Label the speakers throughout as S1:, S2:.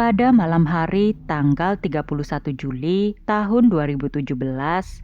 S1: Pada malam hari tanggal 31 Juli tahun 2017,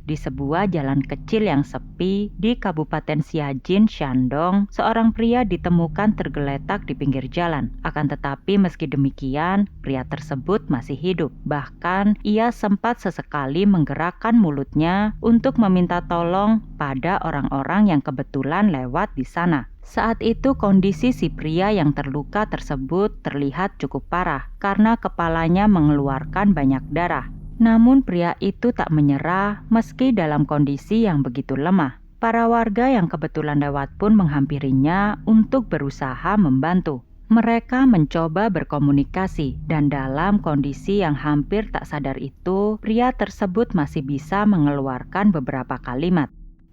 S1: di sebuah jalan kecil yang sepi di Kabupaten Siajin, Shandong, seorang pria ditemukan tergeletak di pinggir jalan. Akan tetapi meski demikian, pria tersebut masih hidup. Bahkan, ia sempat sesekali menggerakkan mulutnya untuk meminta tolong pada orang-orang yang kebetulan lewat di sana. Saat itu kondisi si pria yang terluka tersebut terlihat cukup parah karena kepalanya mengeluarkan banyak darah. Namun pria itu tak menyerah meski dalam kondisi yang begitu lemah. Para warga yang kebetulan lewat pun menghampirinya untuk berusaha membantu. Mereka mencoba berkomunikasi dan dalam kondisi yang hampir tak sadar itu, pria tersebut masih bisa mengeluarkan beberapa kalimat.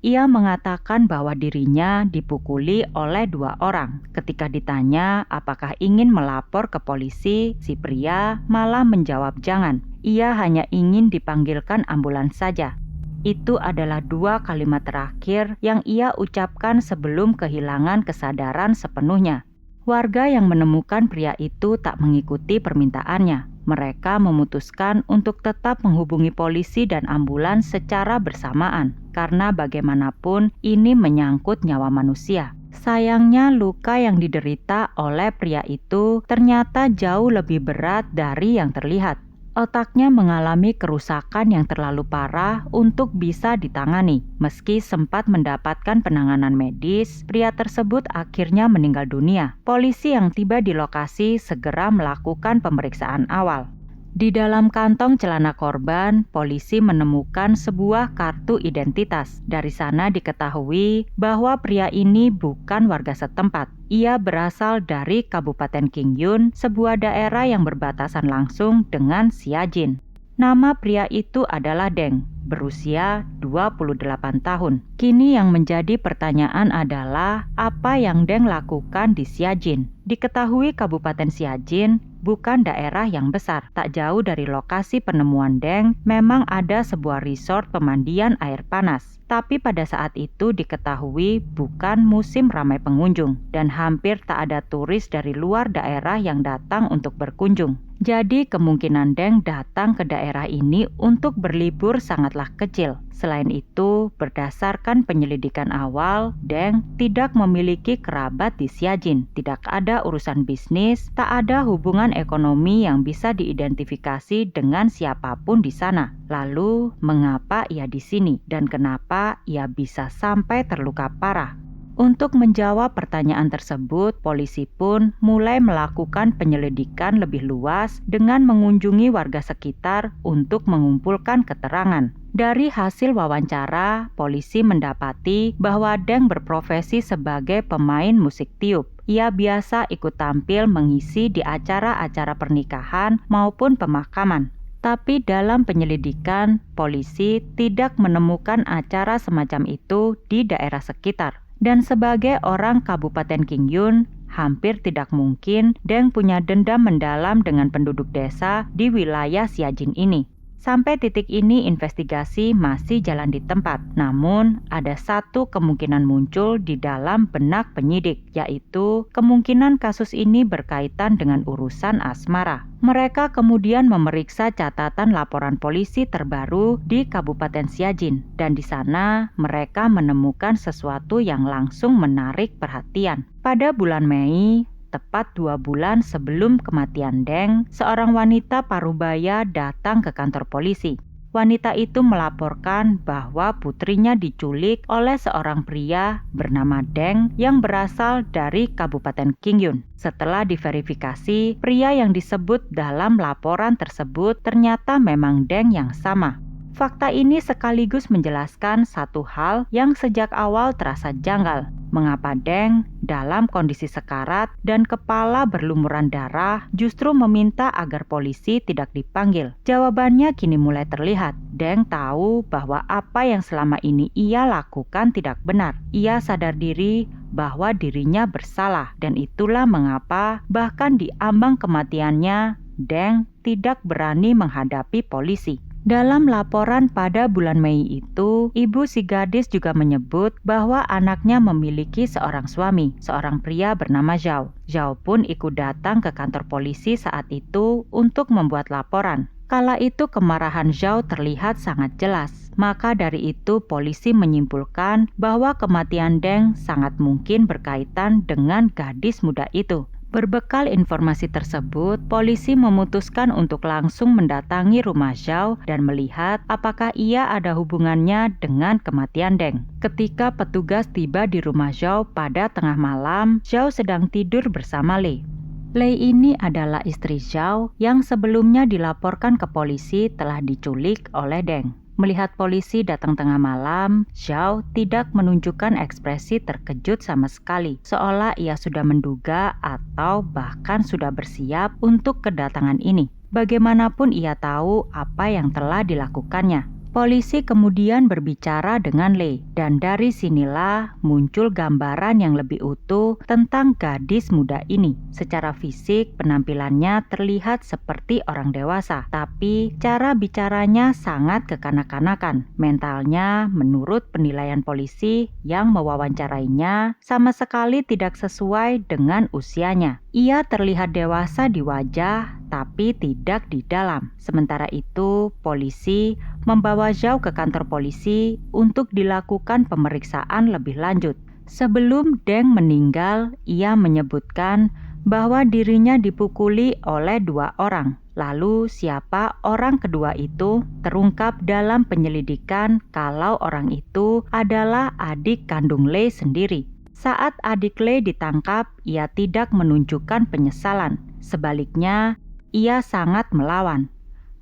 S1: Ia mengatakan bahwa dirinya dipukuli oleh 2 orang. Ketika ditanya apakah ingin melapor ke polisi, si pria malah menjawab jangan. Ia hanya ingin dipanggilkan ambulans saja. Itu adalah 2 kalimat terakhir yang ia ucapkan sebelum kehilangan kesadaran sepenuhnya. Warga yang menemukan pria itu tak mengikuti permintaannya. Mereka memutuskan untuk tetap menghubungi polisi dan ambulans secara bersamaan, karena bagaimanapun ini menyangkut nyawa manusia. Sayangnya luka yang diderita oleh pria itu ternyata jauh lebih berat dari yang terlihat. Otaknya mengalami kerusakan yang terlalu parah untuk bisa ditangani. Meski sempat mendapatkan penanganan medis, pria tersebut akhirnya meninggal dunia. Polisi yang tiba di lokasi segera melakukan pemeriksaan awal. Di dalam kantong celana korban, polisi menemukan sebuah kartu identitas. Dari sana diketahui bahwa pria ini bukan warga setempat. Ia berasal dari Kabupaten Qingyun, sebuah daerah yang berbatasan langsung dengan Siajin. Nama pria itu adalah Deng, berusia 28 tahun. Kini yang menjadi pertanyaan adalah apa yang Deng lakukan di Siajin. Diketahui Kabupaten Siajin bukan daerah yang besar. Tak jauh dari lokasi penemuan Deng, memang ada sebuah resort pemandian air panas. Tapi pada saat itu diketahui bukan musim ramai pengunjung dan hampir tak ada turis dari luar daerah yang datang untuk berkunjung. Jadi kemungkinan Deng datang ke daerah ini untuk berlibur sangatlah kecil. Selain itu, berdasarkan penyelidikan awal, Deng tidak memiliki kerabat di Siajin. Tidak ada urusan bisnis, tak ada hubungan ekonomi yang bisa diidentifikasi dengan siapapun di sana. Lalu, mengapa ia di sini dan kenapa ia bisa sampai terluka parah? Untuk menjawab pertanyaan tersebut, polisi pun mulai melakukan penyelidikan lebih luas dengan mengunjungi warga sekitar untuk mengumpulkan keterangan. Dari hasil wawancara, polisi mendapati bahwa Deng berprofesi sebagai pemain musik tiup. Ia biasa ikut tampil mengisi di acara-acara pernikahan maupun pemakaman. Tapi dalam penyelidikan, polisi tidak menemukan acara semacam itu di daerah sekitar. Dan sebagai orang Kabupaten Qingyun, hampir tidak mungkin Deng punya dendam mendalam dengan penduduk desa di wilayah Siajin ini. Sampai titik ini investigasi masih jalan di tempat. Namun, ada satu kemungkinan muncul di dalam benak penyidik, yaitu kemungkinan kasus ini berkaitan dengan urusan asmara. Mereka kemudian memeriksa catatan laporan polisi terbaru di Kabupaten Siajin, dan di sana mereka menemukan sesuatu yang langsung menarik perhatian. Pada bulan Mei, tepat 2 bulan sebelum kematian Deng, seorang wanita parubaya datang ke kantor polisi. Wanita itu melaporkan bahwa putrinya diculik oleh seorang pria bernama Deng yang berasal dari Kabupaten Qingyun. Setelah diverifikasi, pria yang disebut dalam laporan tersebut ternyata memang Deng yang sama. Fakta ini sekaligus menjelaskan satu hal yang sejak awal terasa janggal. Mengapa Deng dalam kondisi sekarat dan kepala berlumuran darah justru meminta agar polisi tidak dipanggil? Jawabannya kini mulai terlihat. Deng tahu bahwa apa yang selama ini ia lakukan tidak benar. Ia sadar diri bahwa dirinya bersalah dan itulah mengapa bahkan di ambang kematiannya Deng tidak berani menghadapi polisi. Dalam laporan pada bulan Mei itu, ibu si gadis juga menyebut bahwa anaknya memiliki seorang suami, seorang pria bernama Zhao. Zhao pun ikut datang ke kantor polisi saat itu untuk membuat laporan. Kala itu kemarahan Zhao terlihat sangat jelas. Maka dari itu polisi menyimpulkan bahwa kematian Deng sangat mungkin berkaitan dengan gadis muda itu. Berbekal informasi tersebut, polisi memutuskan untuk langsung mendatangi rumah Zhao dan melihat apakah ia ada hubungannya dengan kematian Deng. Ketika petugas tiba di rumah Zhao pada tengah malam, Zhao sedang tidur bersama Lei. Lei ini adalah istri Zhao yang sebelumnya dilaporkan ke polisi telah diculik oleh Deng. Melihat polisi datang tengah malam, Zhao tidak menunjukkan ekspresi terkejut sama sekali, seolah ia sudah menduga atau bahkan sudah bersiap untuk kedatangan ini. Bagaimanapun ia tahu apa yang telah dilakukannya. Polisi kemudian berbicara dengan Lei, dan dari sinilah muncul gambaran yang lebih utuh tentang gadis muda ini. Secara fisik, penampilannya terlihat seperti orang dewasa, tapi cara bicaranya sangat kekanak-kanakan. Mentalnya, menurut penilaian polisi yang mewawancarainya, sama sekali tidak sesuai dengan usianya. Ia terlihat dewasa di wajah, tapi tidak di dalam. Sementara itu, polisi membawa Zhao ke kantor polisi untuk dilakukan pemeriksaan lebih lanjut. Sebelum Deng meninggal, ia menyebutkan bahwa dirinya dipukuli oleh 2 orang. Lalu siapa orang kedua itu terungkap dalam penyelidikan kalau orang itu adalah adik kandung Lei sendiri. Saat adik Lei ditangkap, ia tidak menunjukkan penyesalan. Sebaliknya, ia sangat melawan.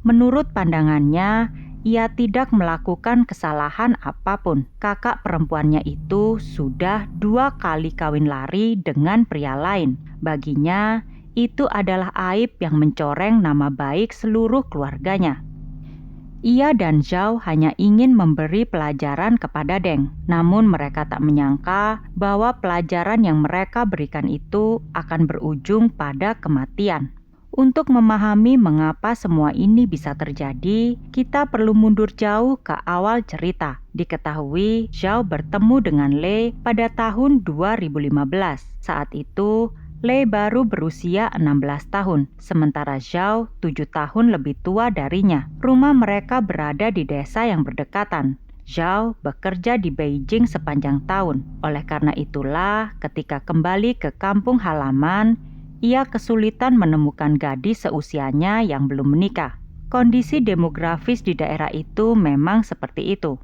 S1: Menurut pandangannya, ia tidak melakukan kesalahan apapun. Kakak perempuannya itu sudah 2 kali kawin lari dengan pria lain. Baginya, itu adalah aib yang mencoreng nama baik seluruh keluarganya. Ia dan Zhao hanya ingin memberi pelajaran kepada Deng. Namun mereka tak menyangka bahwa pelajaran yang mereka berikan itu akan berujung pada kematian. Untuk memahami mengapa semua ini bisa terjadi, kita perlu mundur jauh ke awal cerita. Diketahui Zhao bertemu dengan Lei pada tahun 2015. Saat itu, Lei baru berusia 16 tahun, sementara Zhao 7 tahun lebih tua darinya. Rumah mereka berada di desa yang berdekatan. Zhao bekerja di Beijing sepanjang tahun. Oleh karena itulah, ketika kembali ke kampung halaman, ia kesulitan menemukan gadis seusianya yang belum menikah. Kondisi demografis di daerah itu memang seperti itu.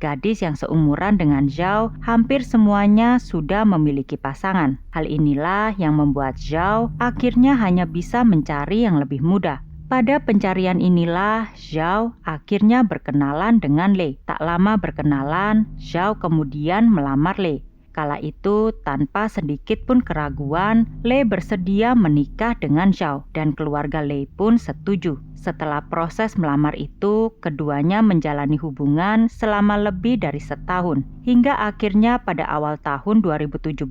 S1: Gadis yang seumuran dengan Zhao hampir semuanya sudah memiliki pasangan. Hal inilah yang membuat Zhao akhirnya hanya bisa mencari yang lebih muda. Pada pencarian inilah Zhao akhirnya berkenalan dengan Lei. Tak lama berkenalan, Zhao kemudian melamar Lei. Kala itu, tanpa sedikit pun keraguan, Lei bersedia menikah dengan Zhao dan keluarga Lei pun setuju. Setelah proses melamar itu, keduanya menjalani hubungan selama lebih dari setahun. Hingga akhirnya pada awal tahun 2017,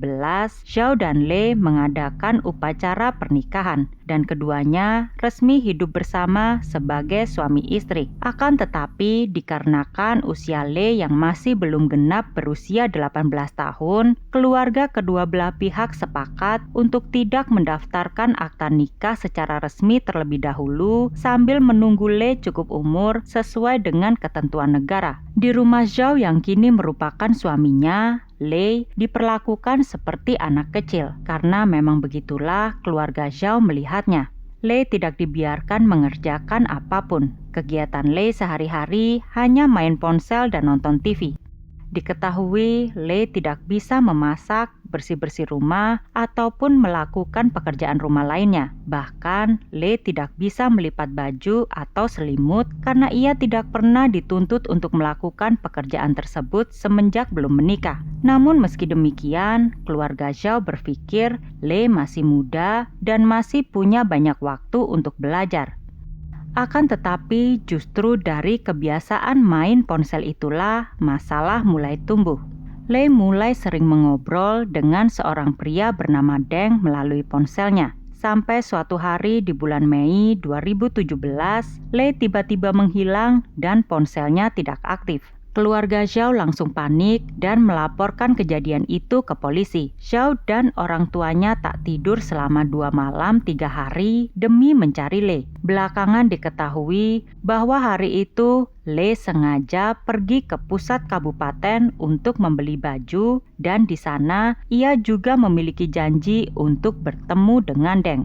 S1: Zhao dan Lei mengadakan upacara pernikahan dan keduanya resmi hidup bersama sebagai suami istri. Akan tetapi, dikarenakan usia Lei yang masih belum genap berusia 18 tahun, keluarga kedua belah pihak sepakat untuk tidak mendaftarkan akta nikah secara resmi terlebih dahulu sambil menunggu Lei cukup umur sesuai dengan ketentuan negara. Di rumah Zhao yang kini merupakan suaminya, Lei diperlakukan seperti anak kecil karena memang begitulah keluarga Zhao melihatnya. Lei tidak dibiarkan mengerjakan apapun. Kegiatan Lei sehari-hari hanya main ponsel dan nonton TV. Diketahui Lei tidak bisa memasak, bersih-bersih rumah, ataupun melakukan pekerjaan rumah lainnya. Bahkan, Lei tidak bisa melipat baju atau selimut karena ia tidak pernah dituntut untuk melakukan pekerjaan tersebut semenjak belum menikah. Namun meski demikian, keluarga Zhao berpikir Lei masih muda dan masih punya banyak waktu untuk belajar. Akan tetapi justru dari kebiasaan main ponsel itulah masalah mulai tumbuh. Lei mulai sering mengobrol dengan seorang pria bernama Deng melalui ponselnya. Sampai suatu hari di bulan Mei 2017, Lei tiba-tiba menghilang dan ponselnya tidak aktif. Keluarga Zhao langsung panik dan melaporkan kejadian itu ke polisi. Zhao dan orang tuanya tak tidur selama 2 malam 3 hari demi mencari Lei. Belakangan diketahui bahwa hari itu Lei sengaja pergi ke pusat kabupaten untuk membeli baju dan di sana ia juga memiliki janji untuk bertemu dengan Deng.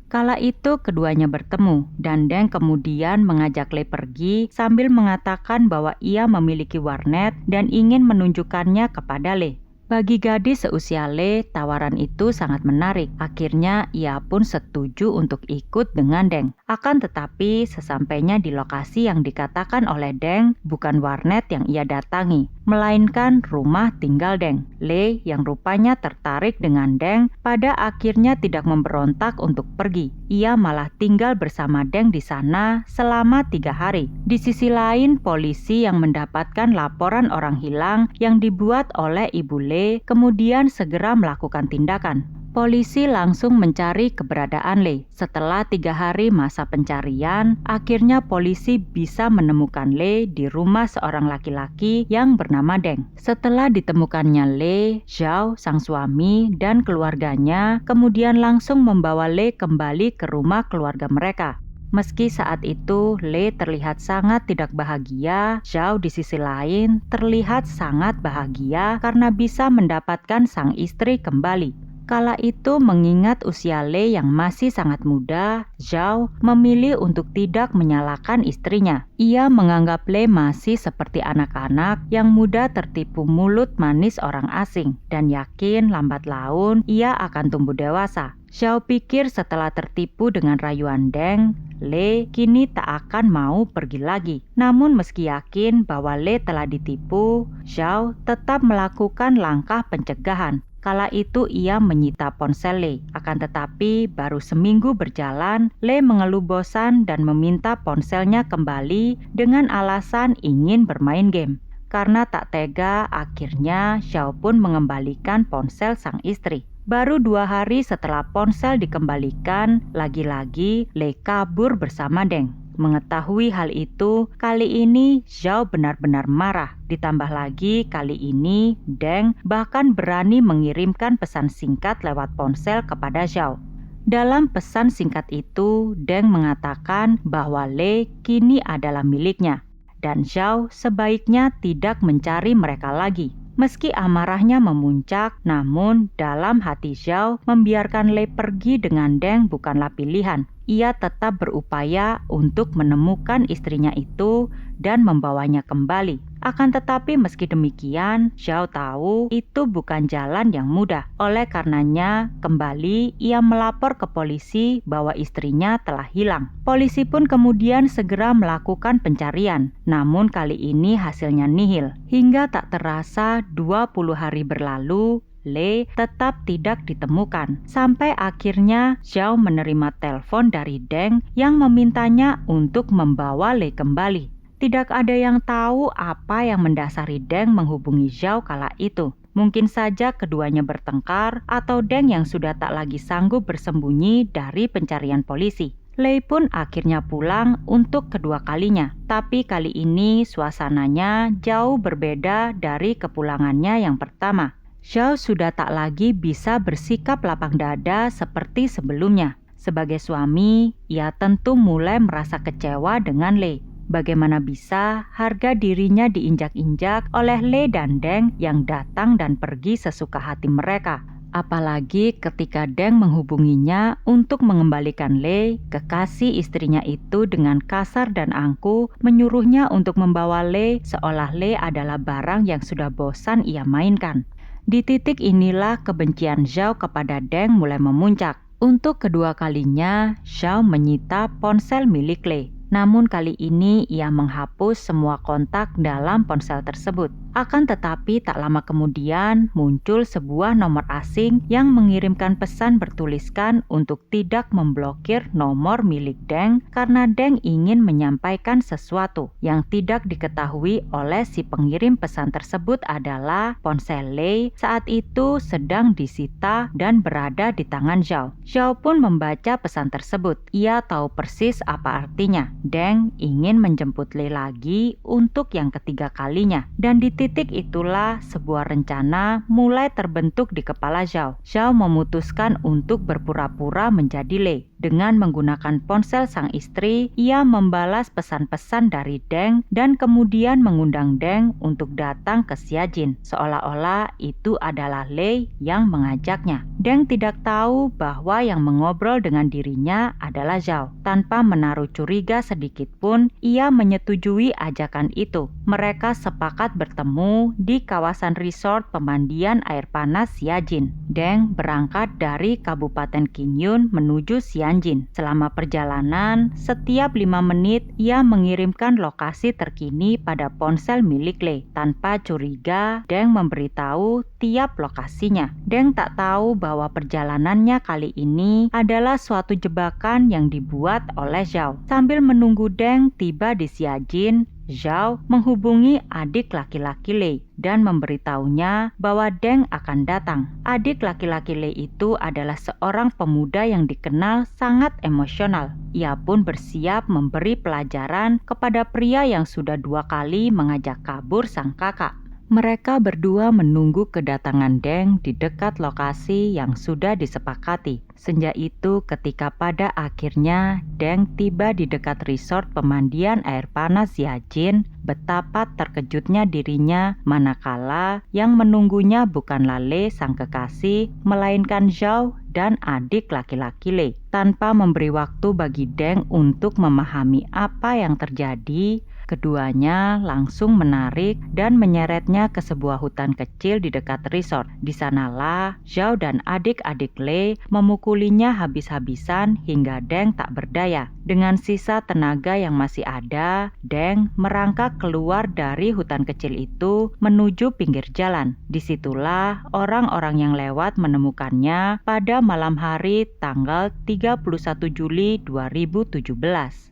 S1: Kala itu keduanya bertemu dan Deng kemudian mengajak Lei pergi sambil mengatakan bahwa ia memiliki warnet dan ingin menunjukkannya kepada Lei. Bagi gadis seusia Lei, tawaran itu sangat menarik. Akhirnya ia pun setuju untuk ikut dengan Deng. Akan tetapi sesampainya di lokasi yang dikatakan oleh Deng bukan warnet yang ia datangi, melainkan rumah tinggal Deng. Lei yang rupanya tertarik dengan Deng pada akhirnya tidak memberontak untuk pergi. Ia malah tinggal bersama Deng di sana selama 3 hari. Di sisi lain, polisi yang mendapatkan laporan orang hilang yang dibuat oleh ibu Lei kemudian segera melakukan tindakan. Polisi langsung mencari keberadaan Lei. Setelah 3 hari masa pencarian, akhirnya polisi bisa menemukan Lei di rumah seorang laki-laki yang bernama Deng. Setelah ditemukannya Lei, Zhao, sang suami, dan keluarganya kemudian langsung membawa Lei kembali ke rumah keluarga mereka. Meski saat itu Lei terlihat sangat tidak bahagia, Zhao di sisi lain terlihat sangat bahagia karena bisa mendapatkan sang istri kembali. Kala itu mengingat usia Lei yang masih sangat muda, Zhao memilih untuk tidak menyalahkan istrinya. Ia menganggap Lei masih seperti anak-anak yang mudah tertipu mulut manis orang asing dan yakin lambat laun ia akan tumbuh dewasa. Zhao pikir setelah tertipu dengan rayuan Deng, Lei kini tak akan mau pergi lagi. Namun meski yakin bahwa Lei telah ditipu, Zhao tetap melakukan langkah pencegahan. Kala itu ia menyita ponsel Lei. Akan tetapi baru seminggu berjalan, Lei mengeluh bosan dan meminta ponselnya kembali dengan alasan ingin bermain game. Karena tak tega, akhirnya Zhao pun mengembalikan ponsel sang istri. Baru 2 hari setelah ponsel dikembalikan, lagi-lagi Lei kabur bersama Deng. Mengetahui hal itu, kali ini Zhao benar-benar marah. Ditambah lagi kali ini Deng bahkan berani mengirimkan pesan singkat lewat ponsel kepada Zhao. Dalam pesan singkat itu, Deng mengatakan bahwa Lei kini adalah miliknya dan Zhao sebaiknya tidak mencari mereka lagi. Meski amarahnya memuncak, namun dalam hati Zhao membiarkan Lei pergi dengan Deng bukanlah pilihan. Ia tetap berupaya untuk menemukan istrinya itu dan membawanya kembali. Akan tetapi meski demikian, Zhao tahu itu bukan jalan yang mudah. Oleh karenanya, kembali ia melapor ke polisi bahwa istrinya telah hilang. Polisi pun kemudian segera melakukan pencarian. Namun kali ini hasilnya nihil. Hingga tak terasa 20 hari berlalu, Lei tetap tidak ditemukan. Sampai akhirnya Zhao menerima telepon dari Deng yang memintanya untuk membawa Lei kembali. Tidak ada yang tahu apa yang mendasari Deng menghubungi Zhao kala itu. Mungkin saja keduanya bertengkar atau Deng yang sudah tak lagi sanggup bersembunyi dari pencarian polisi. Lei pun akhirnya pulang untuk kedua kalinya. Tapi kali ini suasananya jauh berbeda dari kepulangannya yang pertama. Zhao sudah tak lagi bisa bersikap lapang dada seperti sebelumnya. Sebagai suami, ia tentu mulai merasa kecewa dengan Lei. Bagaimana bisa harga dirinya diinjak-injak oleh Lei dan Deng yang datang dan pergi sesuka hati mereka. Apalagi ketika Deng menghubunginya untuk mengembalikan Lei, kekasih istrinya itu dengan kasar dan angkuh menyuruhnya untuk membawa Lei seolah Lei adalah barang yang sudah bosan ia mainkan. Di titik inilah kebencian Zhao kepada Deng mulai memuncak. Untuk kedua kalinya, Zhao menyita ponsel milik Lei. Namun kali ini ia menghapus semua kontak dalam ponsel tersebut. Akan tetapi tak lama kemudian muncul sebuah nomor asing yang mengirimkan pesan bertuliskan untuk tidak memblokir nomor milik Deng karena Deng ingin menyampaikan sesuatu. Yang tidak diketahui oleh si pengirim pesan tersebut adalah ponsel Lei saat itu sedang disita dan berada di tangan Zhao. Zhao pun membaca pesan tersebut. Ia tahu persis apa artinya. Deng ingin menjemput Lei lagi untuk yang ketiga kalinya, dan di titik itulah sebuah rencana mulai terbentuk di kepala Zhao. Zhao memutuskan untuk berpura-pura menjadi Lei. Dengan menggunakan ponsel sang istri, ia membalas pesan-pesan dari Deng dan kemudian mengundang Deng untuk datang ke Xiajin, seolah-olah itu adalah Lei yang mengajaknya. Deng tidak tahu bahwa yang mengobrol dengan dirinya adalah Zhao. Tanpa menaruh curiga sedikit pun, ia menyetujui ajakan itu. Mereka sepakat bertemu di kawasan resort pemandian air panas Xiajin. Deng berangkat dari Kabupaten Qingyun menuju Xianjin. Selama perjalanan, setiap 5 menit ia mengirimkan lokasi terkini pada ponsel milik Lei. Tanpa curiga, Deng memberitahu tiap lokasinya. Deng tak tahu bahwa perjalanannya kali ini adalah suatu jebakan yang dibuat oleh Zhao. Sambil menunggu Deng tiba di Xiajin, Zhao menghubungi adik laki-laki Lei dan memberitahunya bahwa Deng akan datang. Adik laki-laki Lei itu adalah seorang pemuda yang dikenal sangat emosional. Ia pun bersiap memberi pelajaran kepada pria yang sudah 2 kali mengajak kabur sang kakak. Mereka berdua menunggu kedatangan Deng di dekat lokasi yang sudah disepakati. Senja itu ketika pada akhirnya Deng tiba di dekat resort pemandian air panas Xiajin, betapa terkejutnya dirinya manakala yang menunggunya bukanlah Lei sang kekasih, melainkan Zhao dan adik laki-laki Lei. Tanpa memberi waktu bagi Deng untuk memahami apa yang terjadi, keduanya langsung menarik dan menyeretnya ke sebuah hutan kecil di dekat resort. Di sanalah Zhao dan adik-adik Lei memukulinya habis-habisan hingga Deng tak berdaya. Dengan sisa tenaga yang masih ada, Deng merangkak keluar dari hutan kecil itu menuju pinggir jalan. Disitulah orang-orang yang lewat menemukannya pada malam hari tanggal 31 Juli 2017.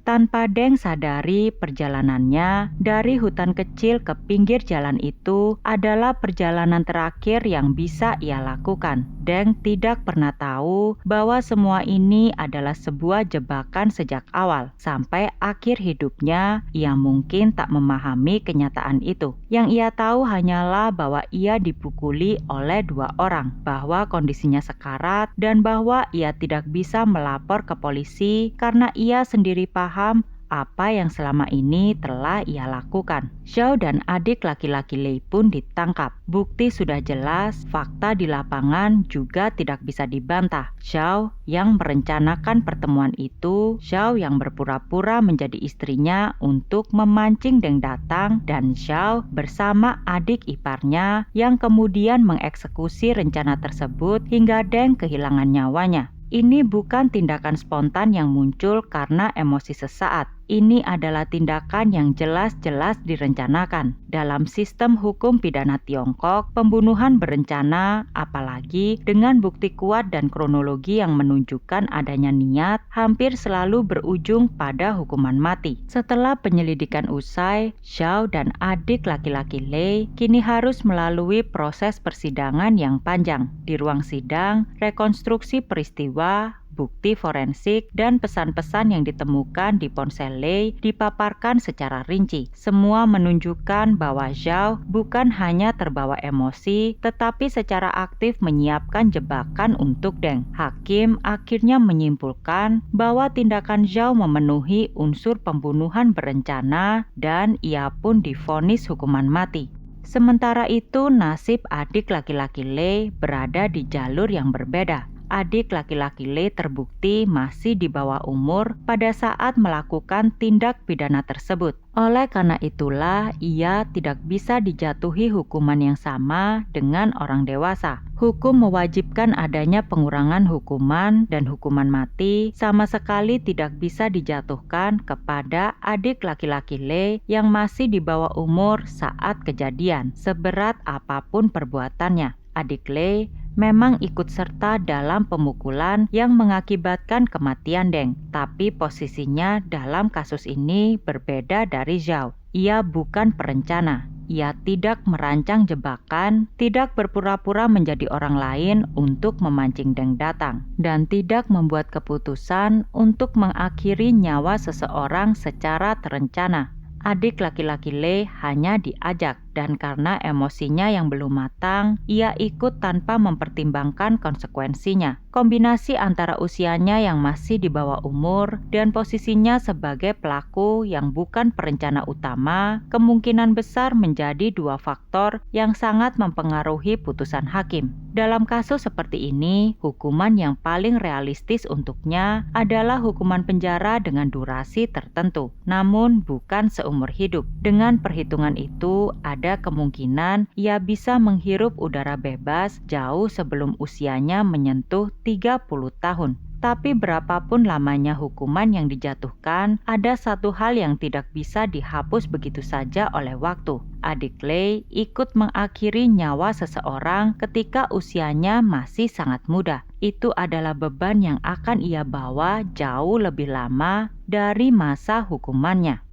S1: Tanpa Deng sadari, perjalanannya dari hutan kecil ke pinggir jalan itu adalah perjalanan terakhir yang bisa ia lakukan. Deng tidak pernah tahu bahwa semua ini adalah sebuah jebakan sejak awal. Sampai akhir hidupnya, ia mungkin tak memahami kenyataan itu. Yang ia tahu hanyalah bahwa ia dipukuli oleh 2 orang, bahwa kondisinya sekarat, dan bahwa ia tidak bisa melapor ke polisi karena ia sendiri paham apa yang selama ini telah ia lakukan. Zhao dan adik laki-laki Lei pun ditangkap. Bukti sudah jelas, fakta di lapangan juga tidak bisa dibantah. Zhao yang merencanakan pertemuan itu, Zhao yang berpura-pura menjadi istrinya untuk memancing Deng datang, dan Zhao bersama adik iparnya yang kemudian mengeksekusi rencana tersebut hingga Deng kehilangan nyawanya. Ini bukan tindakan spontan yang muncul karena emosi sesaat. Ini adalah tindakan yang jelas-jelas direncanakan. Dalam sistem hukum pidana Tiongkok, pembunuhan berencana, apalagi dengan bukti kuat dan kronologi yang menunjukkan adanya niat, hampir selalu berujung pada hukuman mati. Setelah penyelidikan usai, Zhao dan adik laki-laki Lei kini harus melalui proses persidangan yang panjang. Di ruang sidang, rekonstruksi peristiwa, bukti forensik, dan pesan-pesan yang ditemukan di ponsel Lei dipaparkan secara rinci. Semua menunjukkan bahwa Zhao bukan hanya terbawa emosi, tetapi secara aktif menyiapkan jebakan untuk Deng. Hakim akhirnya menyimpulkan bahwa tindakan Zhao memenuhi unsur pembunuhan berencana dan ia pun divonis hukuman mati. Sementara itu, nasib adik laki-laki Lei berada di jalur yang berbeda. adik laki-laki Lee terbukti masih di bawah umur pada saat melakukan tindak pidana tersebut. Oleh karena itulah, ia tidak bisa dijatuhi hukuman yang sama dengan orang dewasa. Hukum mewajibkan adanya pengurangan hukuman dan hukuman mati sama sekali tidak bisa dijatuhkan kepada adik laki-laki Lee yang masih di bawah umur saat kejadian, seberat apapun perbuatannya. Adik Lee memang ikut serta dalam pemukulan yang mengakibatkan kematian Deng, tapi posisinya dalam kasus ini berbeda dari Zhao. Ia bukan perencana. Ia tidak merancang jebakan, tidak berpura-pura menjadi orang lain untuk memancing Deng datang, dan tidak membuat keputusan untuk mengakhiri nyawa seseorang secara terencana. Adik laki-laki Lee hanya diajak, dan karena emosinya yang belum matang, ia ikut tanpa mempertimbangkan konsekuensinya. Kombinasi antara usianya yang masih di bawah umur dan posisinya sebagai pelaku yang bukan perencana utama, kemungkinan besar menjadi dua faktor yang sangat mempengaruhi putusan hakim. Dalam kasus seperti ini, hukuman yang paling realistis untuknya adalah hukuman penjara dengan durasi tertentu, namun bukan seumur hidup. Dengan perhitungan itu, ada kemungkinan ia bisa menghirup udara bebas jauh sebelum usianya menyentuh 30 tahun. Tapi berapapun lamanya hukuman yang dijatuhkan, ada satu hal yang tidak bisa dihapus begitu saja oleh waktu. Adik Lee ikut mengakhiri nyawa seseorang ketika usianya masih sangat muda. Itu adalah beban yang akan ia bawa jauh lebih lama dari masa hukumannya.